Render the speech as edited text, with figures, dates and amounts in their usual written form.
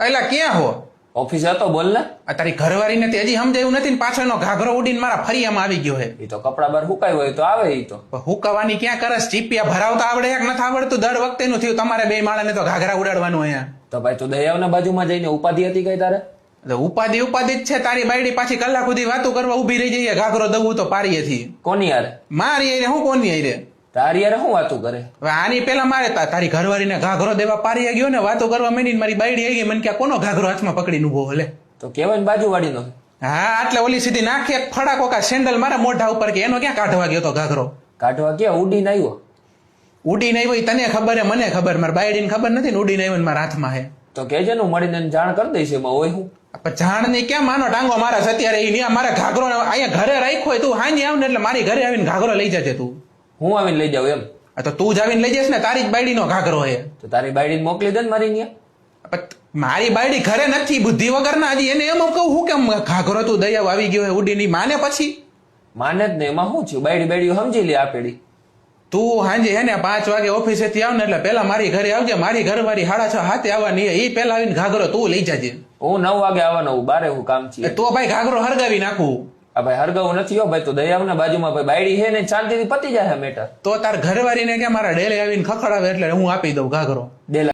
એલા ક્યાં હો? ઓફિસ હતો, બોલ ને. આ તારી ઘરવાળીને તે હજી સમજાયું નથી ને પાછળનો ઘાઘરો ઉડીને મારા ફરિયામાં આવી ગયો હે. એ તો કપડા બાર હુકાય હોય તો આવે. એ તો હુકાવાની ક્યાં કરસ? ચીપિયા ભરાવતા આવડે એક નથી આવડતું? દર વખતેનું થયું તમારે બે માળાને તો ઘાઘરા ઉડાડવાનું અહીંયા. તો ભાઈ તું દયાવના બાજુમાં જઈને ઉપાધિ હતી કઈ તારે? ઉપાધિ જ છે. તારી બાયડી પાછી કલાક સુધી વાતો કરવા ઉભી રહી જઈએ. ઘાઘરો દવું તો પારીએથી. કોની યાર? મારી આરે હું કોની આરે? તારી યાર શું વાતું કરે? હવે આની પેલા મારે તારી ઘરવાળીને ઘાઘરો દેવા પારી ગયો ને વાતો કરવા માંડીને મારી બાયડી આવી ગઈ. મને ક્યાં કોનો ઘાઘરો હાથમાં પકડીને ઉભો હલે? તો કેવાય ને બાજુવાળીનો. હા, એટલે ઓલી સીધી નાખી એક ફડાકો કા સેન્ડલ મારા મોઢા ઉપર કે એનો ક્યાં કાઢવા ગયો તો ઘાઘરો? કાઢવા ક્યાં? ઉડીને આવ્યો. ઉડીને આવ્યો તને ખબર હે, મને ખબર, મારી બાયડીને ખબર નથી ને ઉડીને આવ્યો ને મારા હાથમાં હે. તો કેજે ને મળીને જાણ કરી દઈશ. એમાં હોય હું જાણ ની ક્યાં માનો ટાંગો મારા અત્યારે ઈ મારા ઘાઘરો અહીંયા ઘરે રાખ્યો હોય. તું હાંજે આવ ને એટલે મારી ઘરે આવીને ઘાઘરો લઈ જજે તું. હું આવીને લઈ જાઉં એમ? તો તું જ આવીને લઈ જઈશ ને? તારી જ બાયડીનો ઘાઘરો હે. તો તારી બાયડીને મોકલી દે ને મારી ત્યાં. મારી બાયડી ઘરે નથી, બુદ્ધિ વગર ના. હજી એને એમ કહું હું કેમ ઘાઘરો તું દયાવ આવી ગયો હે ઉડીની માને? પછી માને જ ને, એમાં શું થયું? બાયડી સમજી લે આપેડી. તું હાંજે હે ને 5 વાગે ઓફિસે થી આવ ને એટલે પેલા મારી ઘરે આવજે. મારી ઘરવાળી 6:30 આવવાની એ પેલા આવીને ઘાઘરો તું લઈ જજે. હું 9 વાગે આવવાનો, બારે હું કામ છે. તો ભાઈ ઘાઘરો હરગાવી નાખું. આ ભાઈ હરગાવું નથી હો ભાઈ. તો દયાવના બાજુમાં ભાઈ બાયડી હે ને શાંતિથી પતી જાય મેટર. તો તાર ઘરવાળીને કે મારા ડેલે આવીને ખખડાવે એટલે હું આપી દઉં ઘાઘરો.